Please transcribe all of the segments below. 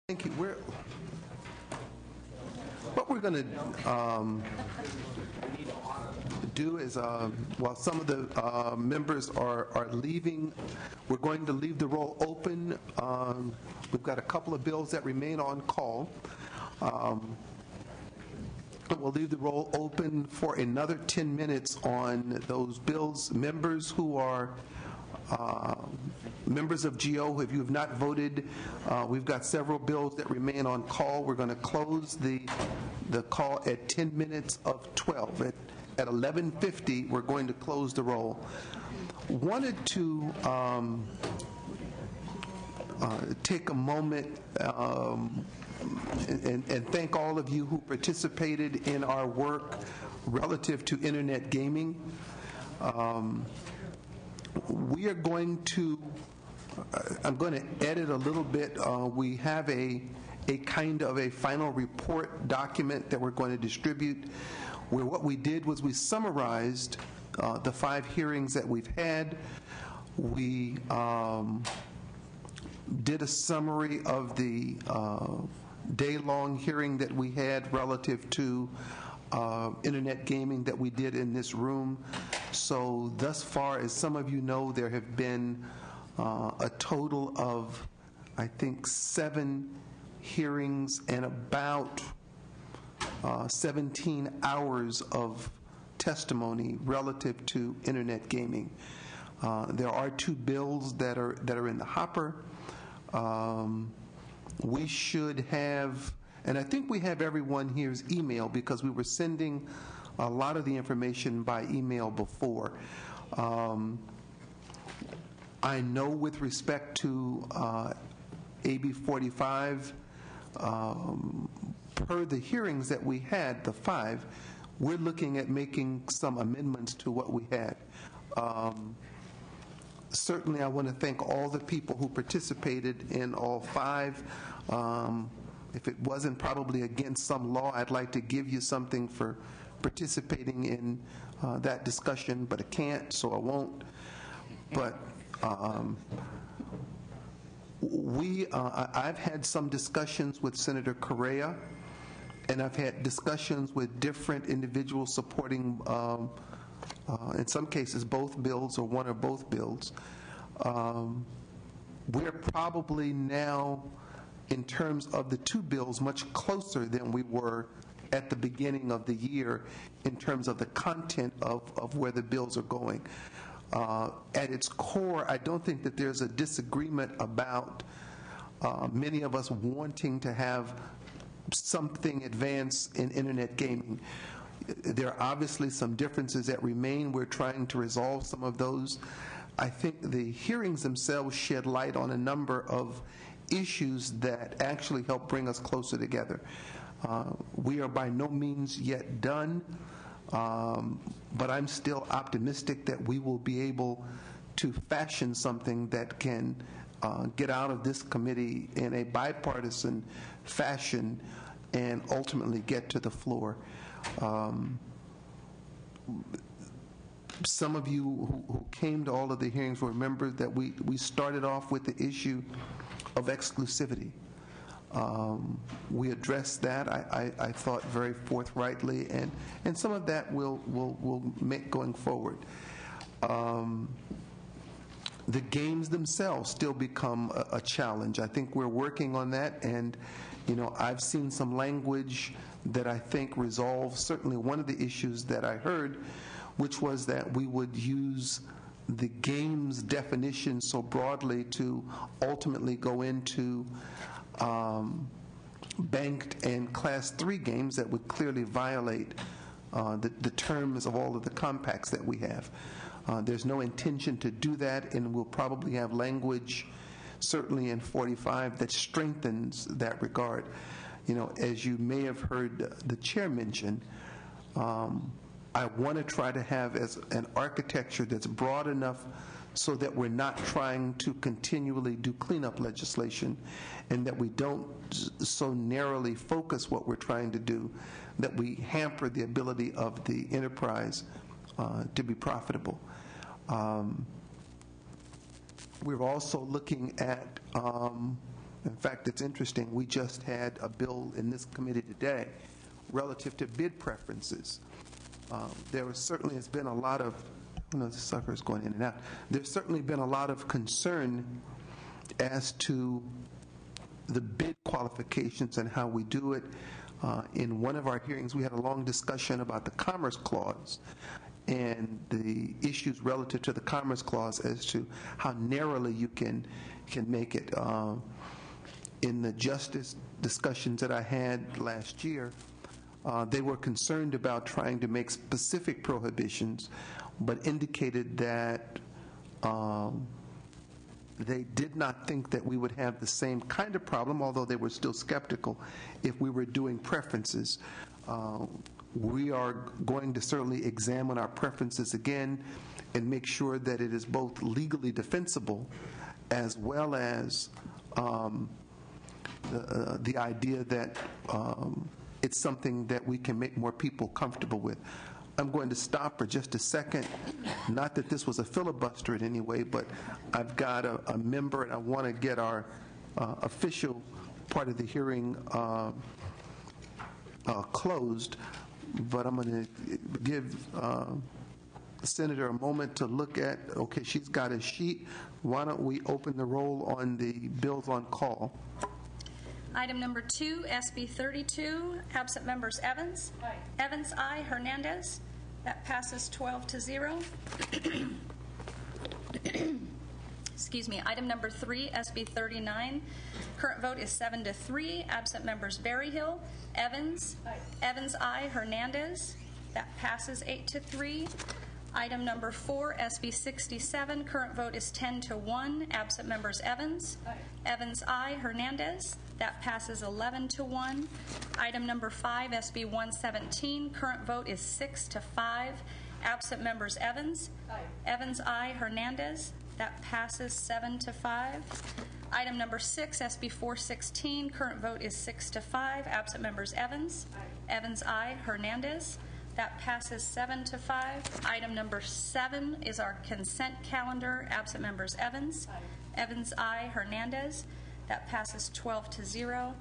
Thank you. What we're going to do is, while some of the members are leaving, we're going to leave the roll open. We've got a couple of bills that remain on call. We'll leave the roll open for another 10 minutes on those bills. Members who are members of GO, if you have not voted, we've got several bills that remain on call. We're going to close the call at 10 minutes of 12. At 11:50, we're going to close the roll. Wanted to take a moment and thank all of you who participated in our work relative to internet gaming. We are going to, I'm going to edit a little bit. We have a kind of a final report document that we're going to distribute, where what we did was we summarized the 5 hearings that we've had. We did a summary of the day-long hearing that we had relative to internet gaming that we did in this room. So thus far, as some of you know, there have been a total of, I think, 7 hearings and about 17 hours of testimony relative to internet gaming. There are 2 bills that are in the hopper. We should have, and I think we have everyone here's email, because we were sending a lot of the information by email before. I know with respect to AB 45, per the hearings that we had, the 5, we're looking at making some amendments to what we had. Certainly, I want to thank all the people who participated in all 5. If it wasn't probably against some law, I'd like to give you something for participating in that discussion, but I can't, so I won't. But I've had some discussions with Senator Correa, and I've had discussions with different individuals supporting, in some cases, both bills or one or both bills. We're probably now, in terms of the 2 bills, much closer than we were at the beginning of the year in terms of the content of where the bills are going. At its core, I don't think that there's a disagreement about many of us wanting to have something advance in internet gaming. There are obviously some differences that remain. We're trying to resolve some of those. I think the hearings themselves shed light on a number of issues that actually help bring us closer together. We are by no means yet done, but I'm still optimistic that we will be able to fashion something that can get out of this committee in a bipartisan fashion and ultimately get to the floor. Some of you who came to all of the hearings will remember that we started off with the issue of exclusivity. We addressed that, I thought, very forthrightly, and some of that we'll make going forward. The games themselves still become a challenge. I think we're working on that, and I've seen some language that I think resolves certainly one of the issues that I heard, which was that we would use the games definition so broadly to ultimately go into banked and Class 3 games that would clearly violate the terms of all of the compacts that we have. There's no intention to do that, and we'll probably have language, certainly in 45, that strengthens that regard. As you may have heard the chair mention, I want to try to have as an architecture that's broad enough so that we're not trying to continually do cleanup legislation, and that we don't so narrowly focus what we're trying to do that we hamper the ability of the enterprise to be profitable. We're also looking at In fact, it's interesting, we just had a bill in this committee today relative to bid preferences. Certainly has been a lot of, the sucker is going in and out. There's certainly been a lot of concern as to the bid qualifications and how we do it. In one of our hearings, we had a long discussion about the Commerce Clause and the issues relative to the Commerce Clause as to how narrowly you can make it. In the justice discussions that I had last year, they were concerned about trying to make specific prohibitions, but indicated that they did not think that we would have the same kind of problem, although they were still skeptical, if we were doing preferences. We are going to certainly examine our preferences again and make sure that it is both legally defensible as well as the idea that it's something that we can make more people comfortable with. I'm going to stop for just a second. Not that this was a filibuster in any way, but I've got a member, and I want to get our official part of the hearing closed. But I'm going to give Senator a moment to look at, okay, she's got a sheet. Why don't we open the roll on the bills on call? Item number 2, SB 32, absent members Evans. Aye. Evans, aye. Hernandez. That passes 12-0. Excuse me. Item number 3, SB 39. Current vote is 7-3. Absent members Berryhill. Evans. Aye. Evans, aye. Hernandez. That passes 8-3. Item number 4, SB 67. Current vote is 10-1. Absent members Evans. Aye. Evans, aye. Hernandez. That passes 11-1. Item number 5, SB 117. Current vote is 6-5. Absent members Evans. Aye. Evans, aye. Hernandez. That passes 7-5. Item number 6, SB 416. Current vote is 6-5. Absent members Evans. Aye. Evans, aye. Hernandez. That passes 7-5. Item number 7 is our consent calendar. Absent members Evans. Aye. Evans, aye. Hernandez. That passes 12-0.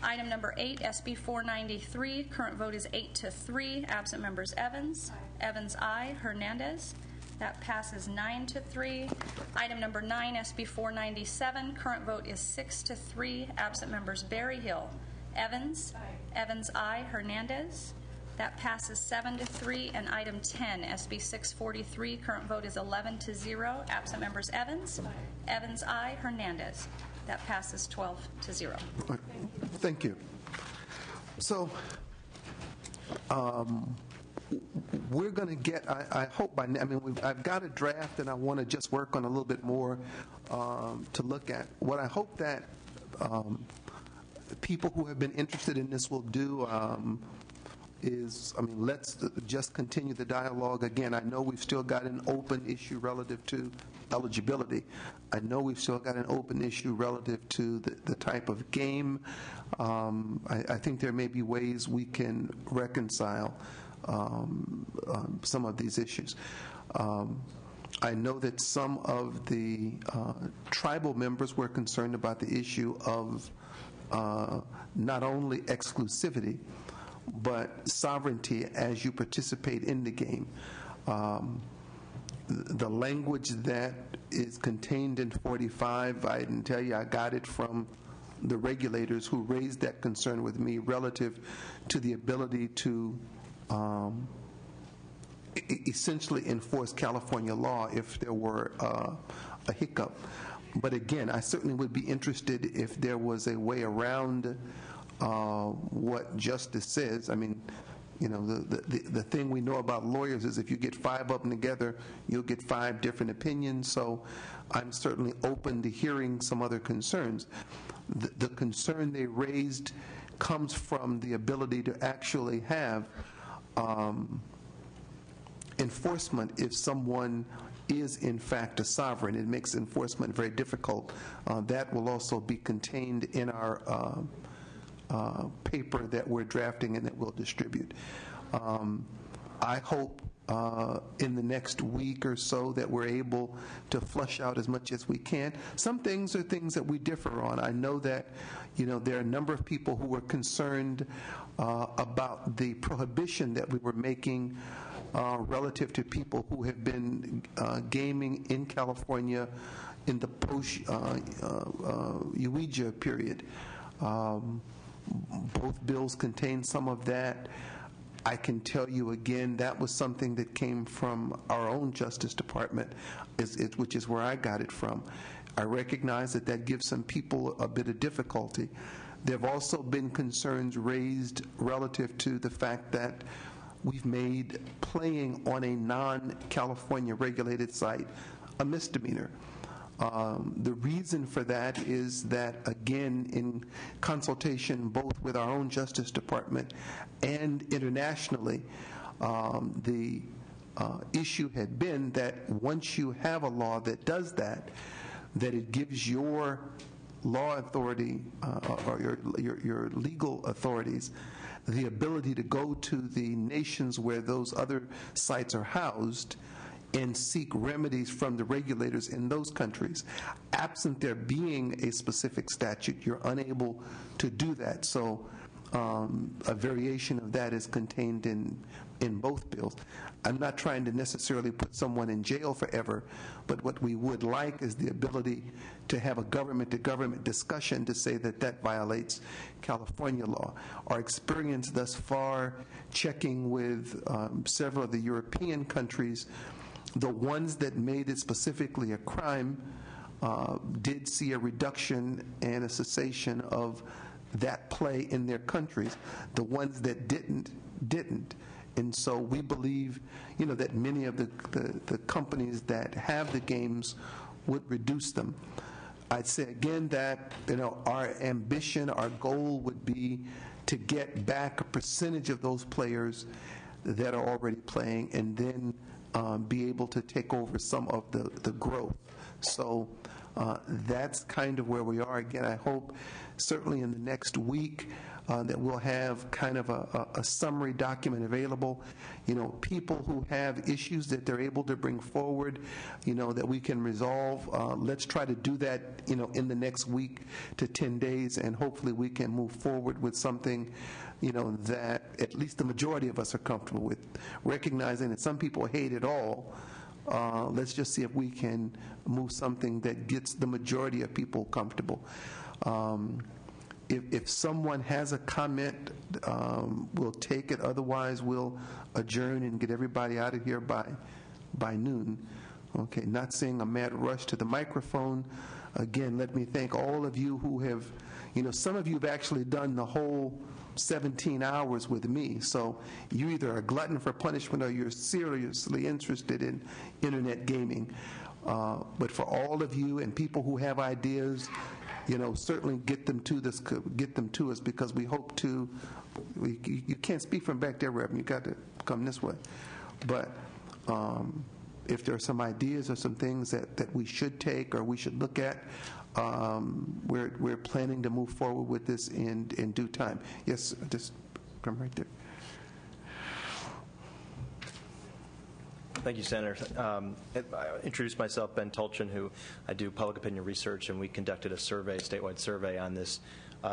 Item number 8, SB 493. Current vote is 8-3. Absent members Evans. Aye. Evans, aye. Hernandez. That passes 9-3. Item number 9, SB 497. Current vote is 6-3. Absent members Berryhill. Evans. Aye. Evans, aye. Hernandez. That passes 7-3. And item 10, SB 643. Current vote is 11-0. Absent members Evans. Aye. Evans, aye. Hernandez. That passes 12-0. Thank you. So we're going to get, I hope by now, I've got a draft and I want to just work on a little bit more to look at. What I hope that people who have been interested in this will do is, let's just continue the dialogue. Again, I know we've still got an open issue relative to eligibility. I know we've still got an open issue relative to the type of game. I think there may be ways we can reconcile some of these issues. I know that some of the tribal members were concerned about the issue of not only exclusivity, but sovereignty as you participate in the game. The language that is contained in 45, I didn't tell you, I got it from the regulators who raised that concern with me relative to the ability to essentially enforce California law if there were a hiccup. But again, I certainly would be interested if there was a way around what justice says. The thing we know about lawyers is if you get 5 of them together, you'll get 5 different opinions. So I'm certainly open to hearing some other concerns. The concern they raised comes from the ability to actually have enforcement if someone is in fact a sovereign. It makes enforcement very difficult. That will also be contained in our paper that we're drafting and that we'll distribute. I hope in the next week or so that we're able to flush out as much as we can. Some things are things that we differ on. I know that, there are a number of people who were concerned about the prohibition that we were making relative to people who have been gaming in California in the post-UEJA period. Both bills contain some of that. I can tell you again, that was something that came from our own Justice Department, which is where I got it from. I recognize that gives some people a bit of difficulty. There have also been concerns raised relative to the fact that we've made playing on a non-California regulated site a misdemeanor. The reason for that is that, again, in consultation both with our own Justice Department and internationally, the issue had been that once you have a law that does that it gives your law authority or your legal authorities the ability to go to the nations where those other sites are housed and seek remedies from the regulators in those countries. Absent there being a specific statute, you're unable to do that. So a variation of that is contained in both bills. I'm not trying to necessarily put someone in jail forever, but what we would like is the ability to have a government-to-government discussion to say that violates California law. Our experience thus far, checking with several of the European countries, the ones that made it specifically a crime did see a reduction and a cessation of that play in their countries. The ones that didn't. And so we believe, that many of the companies that have the games would reduce them. I'd say again that, our ambition, our goal would be to get back a percentage of those players that are already playing and then be able to take over some of the growth. So that's kind of where we are. Again, I hope certainly in the next week that we'll have kind of a summary document available. People who have issues that they're able to bring forward, that we can resolve. Let's try to do that, in the next week to 10 days, and hopefully we can move forward with something that at least the majority of us are comfortable with, recognizing that some people hate it all. Let's just see if we can move something that gets the majority of people comfortable. If someone has a comment, we'll take it. Otherwise, we'll adjourn and get everybody out of here by noon. Okay, not seeing a mad rush to the microphone. Again, let me thank all of you who have, some of you have actually done the whole 17 hours with me. So you either are a glutton for punishment or you're seriously interested in internet gaming. But for all of you and people who have ideas, certainly get them to us, because we hope to. You can't speak from back there, Reverend. You got to come this way. But if there are some ideas or some things that we should take or we should look at, we're planning to move forward with this in due time. Yes, just come right there. Thank you, Senator. I introduced myself, Ben Tolchin, who I do public opinion research, and we conducted a statewide survey on this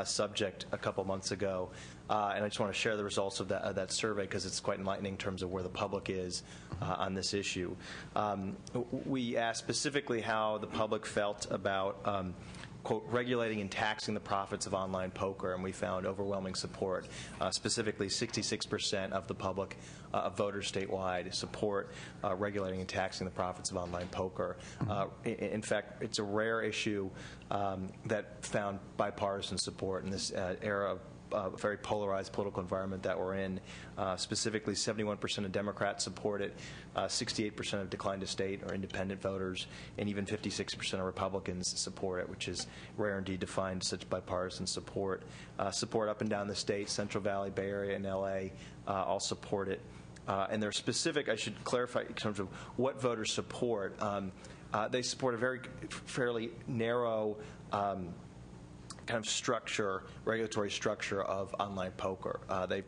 subject a couple months ago. And I just want to share the results of that survey because it's quite enlightening in terms of where the public is on this issue. We asked specifically how the public felt about quote, regulating and taxing the profits of online poker, and we found overwhelming support. Specifically, 66% of the public voters statewide support regulating and taxing the profits of online poker. In fact, it's a rare issue that found bipartisan support in this era of very polarized political environment that we're in. Specifically, 71% of Democrats support it, 68% have declined to state or independent voters, and even 56% of Republicans support it, which is rare indeed to find such bipartisan support. Support up and down the state, Central Valley, Bay Area, and L.A. All support it. And they're specific, I should clarify in terms of what voters support. They support a fairly narrow kind of regulatory structure of online poker.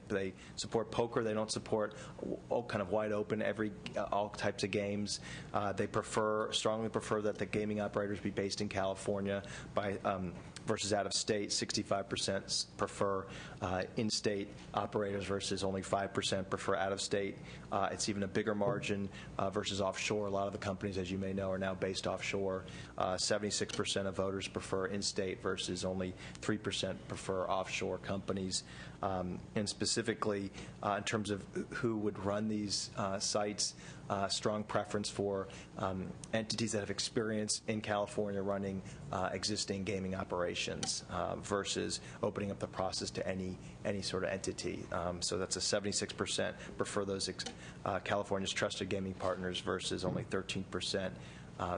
They support poker. They don't support kind of wide open all types of games. They strongly prefer that the gaming operators be based in California versus out of state. 65% prefer in-state operators versus only 5% prefer out of state. It's even a bigger margin versus offshore. A lot of the companies, as you may know, are now based offshore. 76% of voters prefer in-state versus only 3% prefer offshore companies. And specifically, in terms of who would run these sites, strong preference for entities that have experience in California running existing gaming operations versus opening up the process to any sort of entity. So that's a 76% prefer those California's trusted gaming partners versus only 13%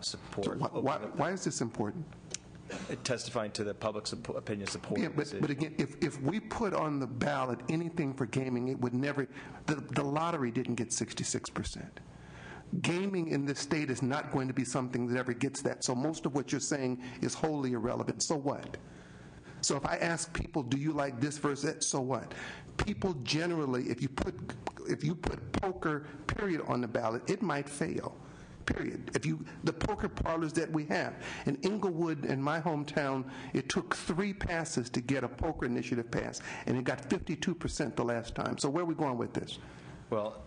support. So why is this important? Testifying to the public's opinion support. Yeah, but again, if we put on the ballot anything for gaming, it would never. The lottery didn't get 66%. Gaming in this state is not going to be something that ever gets that. So most of what you're saying is wholly irrelevant. So what? So if I ask people, do you like this versus that? So what? People generally, if you put poker period on the ballot, it might fail. Period. The poker parlors that we have in Inglewood, in my hometown, it took 3 passes to get a poker initiative passed, and it got 52% the last time. So where are we going with this? Well,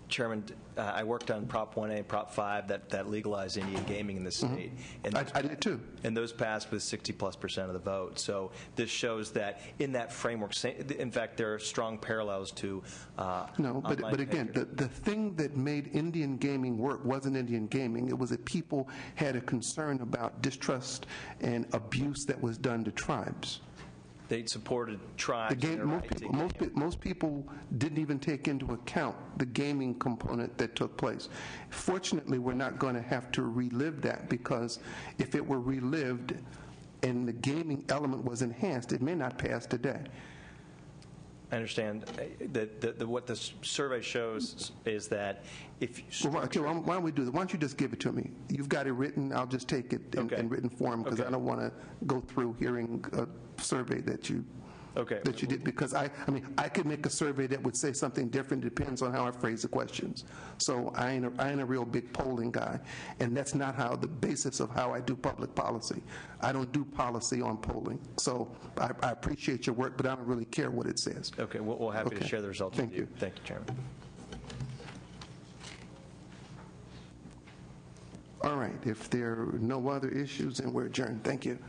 Chairman, I worked on Prop 1A and Prop 5 that legalized Indian gaming in the state. And I did too. And those passed with 60+% of the vote. So this shows that in that framework, in fact, there are strong parallels to No, but again, the thing that made Indian gaming work wasn't Indian gaming. It was that people had a concern about distrust and abuse that was done to tribes. They supported tribes. Most people didn't even take into account the gaming component that took place. Fortunately, we're not going to have to relive that, because if it were relived and the gaming element was enhanced, it may not pass today. I understand that what the survey shows is that if why don't we do that? Why don't you just give it to me? You've got it written. I'll just take it in written form, because I don't want to go through hearing a survey that you did, because I could make a survey that would say something different. It depends on how I phrase the questions. So I ain't a real big polling guy, and that's not the basis of how I do public policy. I don't do policy on polling. So I appreciate your work, but I don't really care what it says. Okay, we're happy to share the results with you. Thank you, Chairman. All right, if there are no other issues, then we're adjourned. Thank you.